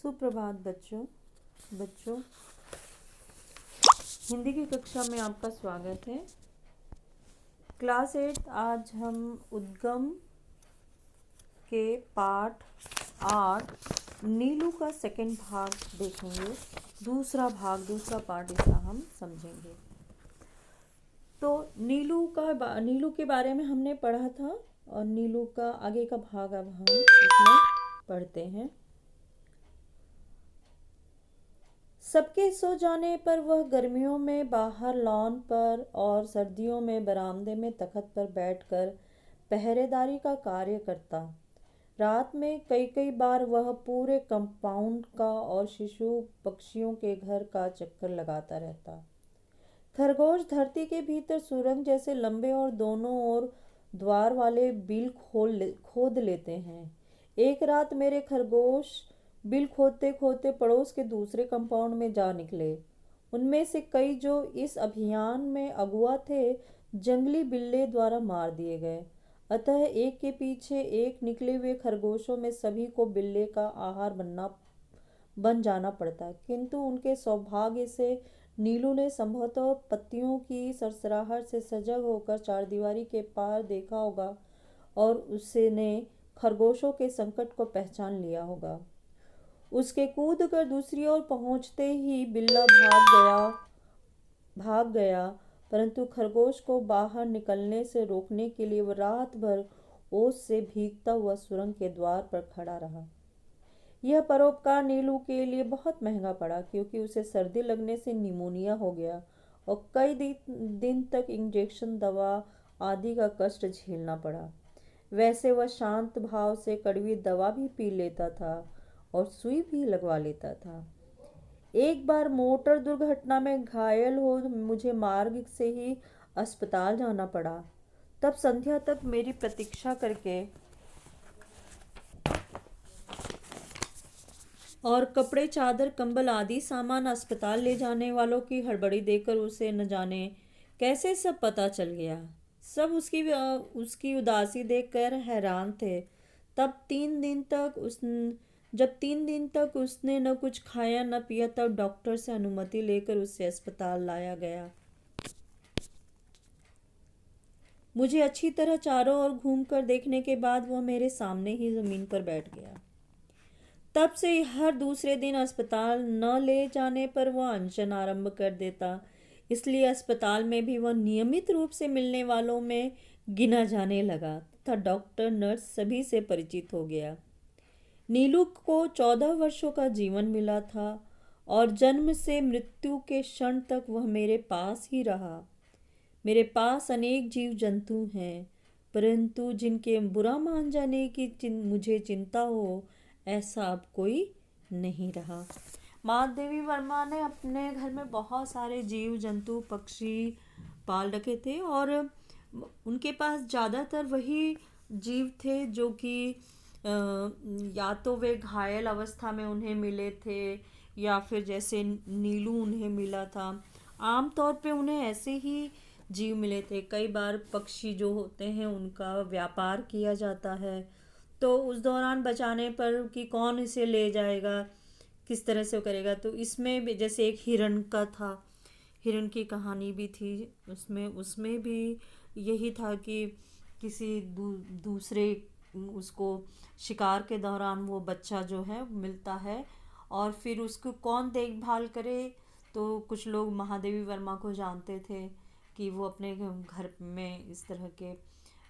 सुप्रभात बच्चों हिंदी की कक्षा में आपका स्वागत है। क्लास 8 आज हम उद्गम के पाठ 8 नीलू का सेकंड भाग देखेंगे। दूसरा पार्ट इसका हम समझेंगे। तो नीलू के बारे में हमने पढ़ा था और नीलू का आगे का भाग अब हम इसमें पढ़ते हैं। सबके सो जाने पर वह गर्मियों में बाहर लॉन पर और सर्दियों में बरामदे में तख्त पर बैठकर पहरेदारी का कार्य करता। रात में कई बार वह पूरे कंपाउंड का और शिशु पक्षियों के घर का चक्कर लगाता रहता। खरगोश धरती के भीतर सुरंग जैसे लंबे और दोनों ओर द्वार वाले बिल खोद लेते हैं। एक रात मेरे खरगोश बिल खोदते खोदते पड़ोस के दूसरे कंपाउंड में जा निकले। उनमें से कई जो इस अभियान में अगुआ थे जंगली बिल्ले द्वारा मार दिए गए। अतः एक के पीछे एक निकले हुए खरगोशों में सभी को बिल्ले का आहार बन जाना पड़ता। किंतु उनके सौभाग्य से नीलू ने संभवतः पत्तियों की सरसराहट से सजग होकर चारदीवारी के पार देखा होगा और उसने खरगोशों के संकट को पहचान लिया होगा। उसके कूद कर दूसरी ओर पहुंचते ही बिल्ला भाग गया, परंतु खरगोश को बाहर निकलने से रोकने के लिए वह रात भर ओस से भीगता हुआ सुरंग के द्वार पर खड़ा रहा। यह परोपकार नीलू के लिए बहुत महंगा पड़ा, क्योंकि उसे सर्दी लगने से निमोनिया हो गया और कई दिन तक इंजेक्शन, दवा आदि का कष्ट झेलना पड़ा। वैसे वह शांत भाव से कड़वी दवा भी पी लेता था और सुई भी लगवा लेता था। एक बार मोटर दुर्घटना में घायल हो मुझे मार्ग से ही अस्पताल जाना पड़ा। तब संध्या तक मेरी प्रतीक्षा करके और कपड़े, चादर, कंबल आदि सामान अस्पताल ले जाने वालों की हड़बड़ी देखकर उसे न जाने कैसे सब पता चल गया। सब उसकी उदासी देखकर हैरान थे। जब 3 दिन तक उसने न कुछ खाया न पिया, तब डॉक्टर से अनुमति लेकर उसे अस्पताल लाया गया। मुझे अच्छी तरह चारों ओर घूमकर देखने के बाद वह मेरे सामने ही जमीन पर बैठ गया। तब से हर दूसरे दिन अस्पताल न ले जाने पर वह अनशन आरंभ कर देता। इसलिए अस्पताल में भी वह नियमित रूप से मिलने वालों में गिना जाने लगा तथा डॉक्टर, नर्स सभी से परिचित हो गया। नीलू को 14 वर्षों का जीवन मिला था और जन्म से मृत्यु के क्षण तक वह मेरे पास ही रहा। मेरे पास अनेक जीव जंतु हैं, परंतु जिनके बुरा मान जाने की मुझे चिंता हो, ऐसा अब कोई नहीं रहा। महादेवी वर्मा ने अपने घर में बहुत सारे जीव जंतु, पक्षी पाल रखे थे और उनके पास ज़्यादातर वही जीव थे जो कि या तो वे घायल अवस्था में उन्हें मिले थे या फिर जैसे नीलू उन्हें मिला था। आमतौर पे उन्हें ऐसे ही जीव मिले थे। कई बार पक्षी जो होते हैं उनका व्यापार किया जाता है, तो उस दौरान बचाने पर कि कौन इसे ले जाएगा, किस तरह से वो करेगा। तो इसमें भी जैसे एक हिरण का था, हिरण की कहानी भी थी। उसमें भी यही था कि किसी दूसरे उसको शिकार के दौरान वो बच्चा जो है मिलता है और फिर उसको कौन देखभाल करे। तो कुछ लोग महादेवी वर्मा को जानते थे कि वो अपने घर में इस तरह के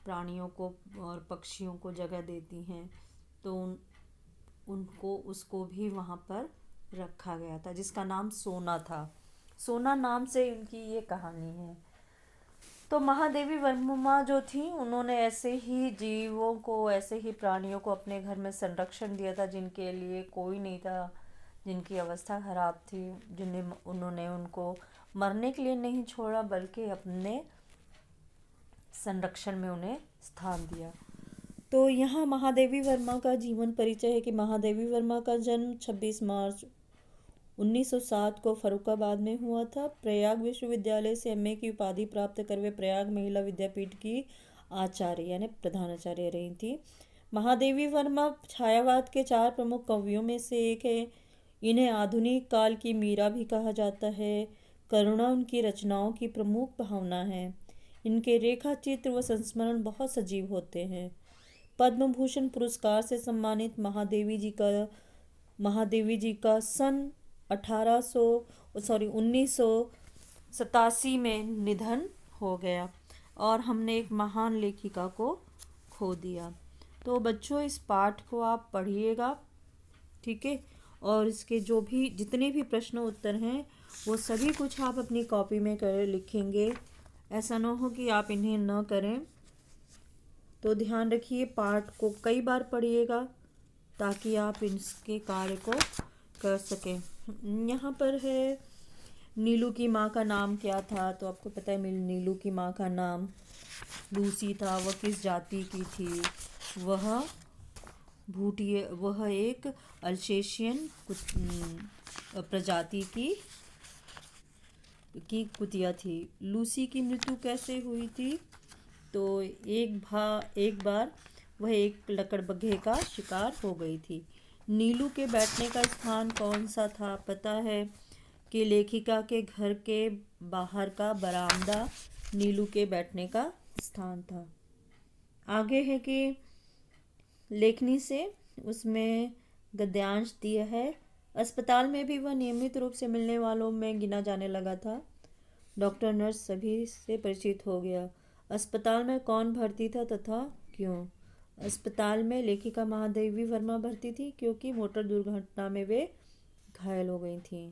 प्राणियों को और पक्षियों को जगह देती हैं, तो उसको भी वहाँ पर रखा गया था, जिसका नाम सोना था। सोना नाम से उनकी ये कहानी है। तो महादेवी वर्मा जो थी, उन्होंने ऐसे ही जीवों को, ऐसे ही प्राणियों को अपने घर में संरक्षण दिया था जिनके लिए कोई नहीं था, जिनकी अवस्था खराब थी, उन्होंने उनको मरने के लिए नहीं छोड़ा बल्कि अपने संरक्षण में उन्हें स्थान दिया। तो यहाँ महादेवी वर्मा का जीवन परिचय है कि महादेवी वर्मा का जन्म 26 मार्च 1907 को फर्रुखाबाद में हुआ था। प्रयाग विश्वविद्यालय से एमए की उपाधि प्राप्त कर वे प्रयाग महिला विद्यापीठ की आचार्य यानी प्रधानाचार्य रही थी। महादेवी वर्मा छायावाद के 4 प्रमुख कवियों में से एक है। इन्हें आधुनिक काल की मीरा भी कहा जाता है। करुणा उनकी रचनाओं की प्रमुख भावना है। इनके रेखा चित्र व संस्मरण बहुत सजीव होते हैं। पद्म भूषण पुरस्कार से सम्मानित महादेवी जी का सन 1987 में निधन हो गया और हमने एक महान लेखिका को खो दिया। तो बच्चों, इस पाठ को आप पढ़िएगा, ठीक है। और इसके जो भी जितने भी प्रश्न उत्तर हैं वो सभी कुछ आप अपनी कॉपी में कर लिखेंगे। ऐसा ना हो कि आप इन्हें न करें। तो ध्यान रखिए, पाठ को कई बार पढ़िएगा ताकि आप इसके कार्य को कर सकें। यहाँ पर है, नीलू की माँ का नाम क्या था? तो आपको पता है नीलू की माँ का नाम लूसी था। वह किस जाति की थी? वह एक अल्सेशियन प्रजाति की कुतिया थी। लूसी की मृत्यु कैसे हुई थी? तो एक बार वह एक लकड़बग्घे का शिकार हो गई थी। नीलू के बैठने का स्थान कौन सा था? पता है कि लेखिका के घर के बाहर का बरामदा नीलू के बैठने का स्थान था। आगे है कि लेखनी से उसमें गद्यांश दिया है। अस्पताल में भी वह नियमित रूप से मिलने वालों में गिना जाने लगा था। डॉक्टर नर्स सभी से परिचित हो गया। अस्पताल में कौन भर्ती था तथा क्यों? अस्पताल में लेखिका महादेवी वर्मा भर्ती थी क्योंकि मोटर दुर्घटना में वे घायल हो गई थीं।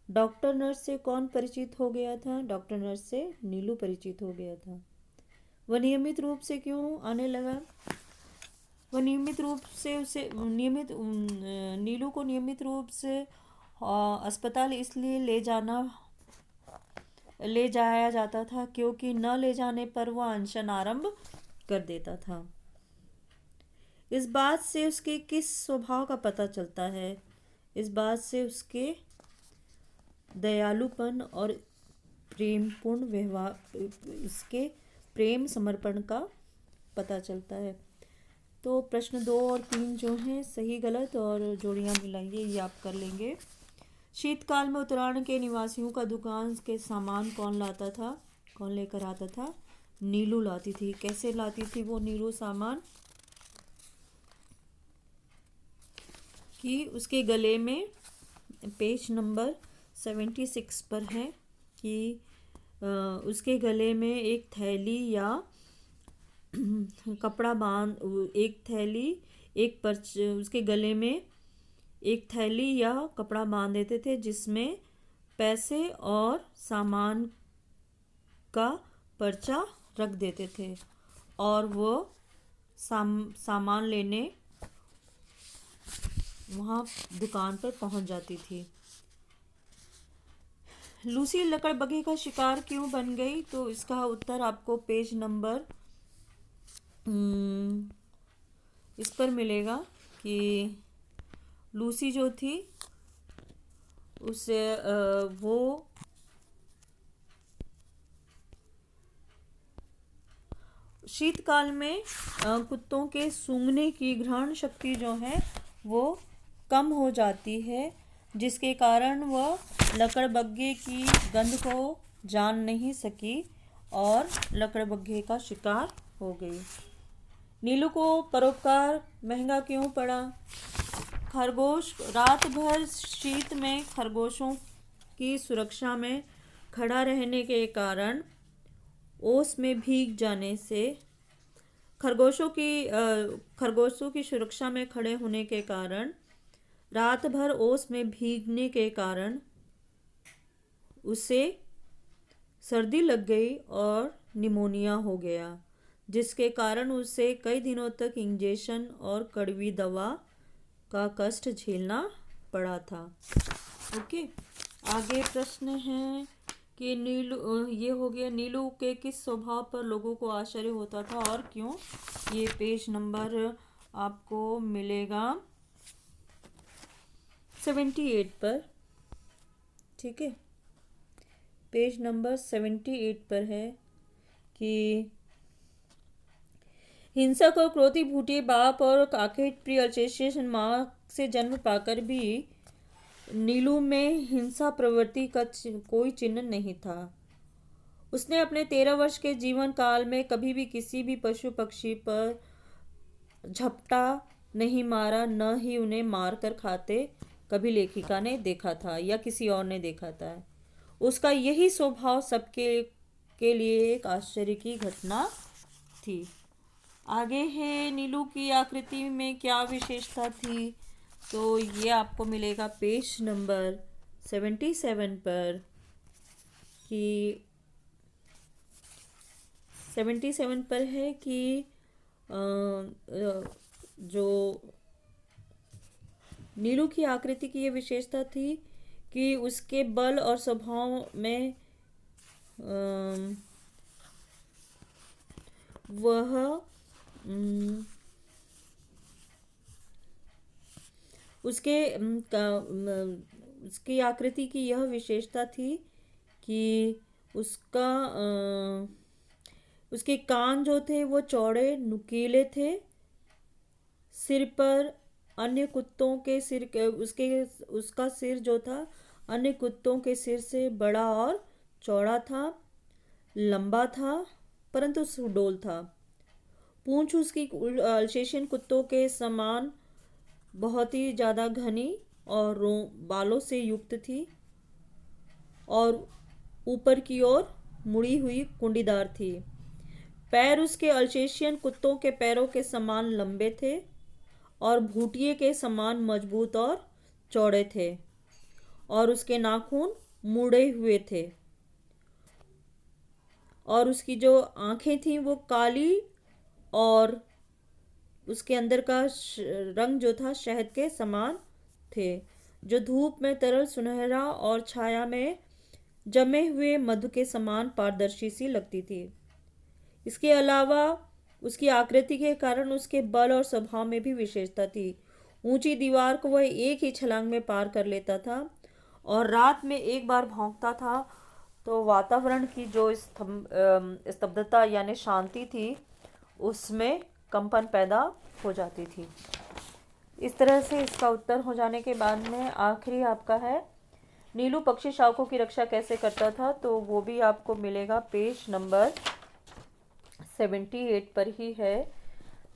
डॉक्टर नर्स से कौन परिचित हो गया था? डॉक्टर नर्स से नीलू परिचित हो गया था। वह नियमित रूप से क्यों आने लगा? वह नीलू को नियमित रूप से अस्पताल इसलिए ले जाया जाता था क्योंकि न ले जाने पर वह अनशन आरंभ कर देता था। इस बात से उसके किस स्वभाव का पता चलता है? इस बात से उसके दयालुपन और प्रेमपूर्ण व्यवहार, उसके प्रेम समर्पण का पता चलता है। तो प्रश्न 2 और 3 जो हैं सही गलत और जोड़ियां मिलाइए, ये आप कर लेंगे। शीतकाल में उत्तरायण के निवासियों का दुकान के सामान कौन लाता था? कौन लेकर आता था? नीलू लाती थी। कैसे लाती थी वो नीलू सामान? कि उसके गले में, पेज नंबर 76 पर है कि उसके गले में एक थैली या कपड़ा उसके गले में एक थैली या कपड़ा बांध देते थे जिसमें पैसे और सामान का पर्चा रख देते थे और वो सामान लेने वहाँ दुकान पर पहुँच जाती थी। लूसी लकड़बग्घे का शिकार क्यों बन गई? तो इसका उत्तर आपको पेज नंबर इस पर मिलेगा कि लूसी जो थी उसे वो शीतकाल में कुत्तों के सूंघने की घ्राण शक्ति जो है वो कम हो जाती है, जिसके कारण वह लकड़बग्घे की गंध को जान नहीं सकी और लकड़बग्घे का शिकार हो गई। नीलू को परोपकार महंगा क्यों पड़ा? खरगोश रात भर शीत में खरगोशों की सुरक्षा में खड़ा रहने के कारण ओस में भीग जाने से खरगोशों की सुरक्षा में खड़े होने के कारण रात भर ओस में भीगने के कारण उसे सर्दी लग गई और निमोनिया हो गया, जिसके कारण उसे कई दिनों तक इंजेक्शन और कड़वी दवा का कष्ट झेलना पड़ा था। ओके, आगे प्रश्न है कि ये हो गया नीलू के किस स्वभाव पर लोगों को आश्चर्य होता था और क्यों? ये पेज नंबर आपको मिलेगा 78 पर, ठीक है। पेज नंबर 78 पर है कि हिंसक और क्रोधी भूटिया बाप और काकेट प्रिय अल्सेशियन माँ से जन्म पाकर भी नीलू में हिंसा प्रवृत्ति का कोई चिन्ह नहीं था। उसने अपने 13 वर्ष के जीवन काल में कभी भी किसी भी पशु पक्षी पर झपटा नहीं मारा, न ही उन्हें मार कर खाते कभी लेखिका ने देखा था या किसी और ने देखा था। उसका यही स्वभाव सबके के लिए एक आश्चर्य की घटना थी। आगे है नीलू की आकृति में क्या विशेषता थी, तो ये आपको मिलेगा पेज नंबर 77 पर कि 77 पर है कि जो नीलू की आकृति की ये विशेषता थी कि उसके बल और स्वभाव में वह उसकी आकृति की यह विशेषता थी कि उसके कान जो थे वो चौड़े नुकीले थे। सिर पर अन्य कुत्तों के सिर उसका सिर जो था अन्य कुत्तों के सिर से बड़ा और चौड़ा था, लंबा था, परंतु सुडौल था। पूंछ उसकी अल्सेशियन कुत्तों के समान बहुत ही ज़्यादा घनी और बालों से युक्त थी और ऊपर की ओर मुड़ी हुई कुंडीदार थी। पैर उसके अल्सेशियन कुत्तों के पैरों के समान लंबे थे और भूटिये के समान मजबूत और चौड़े थे और उसके नाखून मुड़े हुए थे और उसकी जो आंखें थीं वो काली और उसके अंदर का रंग जो था शहद के समान थे, जो धूप में तरल सुनहरा और छाया में जमे हुए मधु के समान पारदर्शी सी लगती थी। इसके अलावा उसकी आकृति के कारण उसके बल और स्वभाव में भी विशेषता थी। ऊंची दीवार को वह एक ही छलांग में पार कर लेता था और रात में एक बार भौंकता था तो वातावरण की जो स्तब्धता यानी शांति थी उसमें कंपन पैदा हो जाती थी। इस तरह से इसका उत्तर हो जाने के बाद में आखिरी आपका है नीलू पक्षी शावकों की रक्षा कैसे करता था, तो वो भी आपको मिलेगा पेज नंबर 78 पर ही है,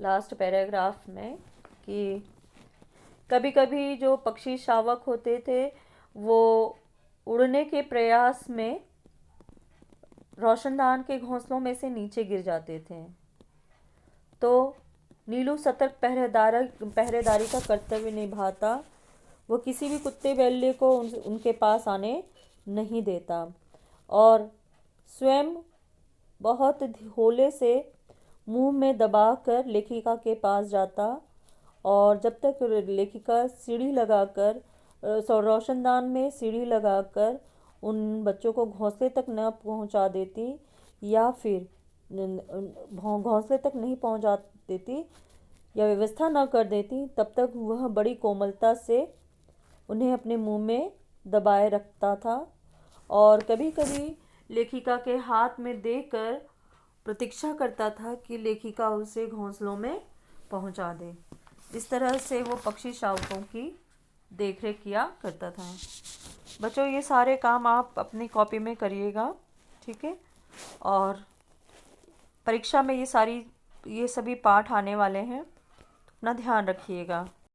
लास्ट पैराग्राफ में, कि कभी कभी जो पक्षी शावक होते थे वो उड़ने के प्रयास में रोशनदान के घोंसलों में से नीचे गिर जाते थे, तो नीलू सतर्क पहरेदारी का कर्तव्य निभाता। वो किसी भी कुत्ते बिल्ली को उनके पास आने नहीं देता और स्वयं बहुत हौले से मुंह में दबाकर लेखिका के पास जाता और जब तक लेखिका सीढ़ी लगाकर रोशनदान में सीढ़ी लगाकर उन बच्चों को घोंसले तक न पहुंचा देती या फिर घोंसले तक नहीं पहुंचा देती या व्यवस्था न कर देती, तब तक वह बड़ी कोमलता से उन्हें अपने मुंह में दबाए रखता था और कभी कभी लेखिका के हाथ में देकर प्रतीक्षा करता था कि लेखिका उसे घोंसलों में पहुंचा दे। इस तरह से वो पक्षी शावकों की देखरेख किया करता था। बच्चों ये सारे काम आप अपनी कॉपी में करिएगा, ठीक है, और परीक्षा में ये सभी पाठ आने वाले हैं, अपना ध्यान रखिएगा।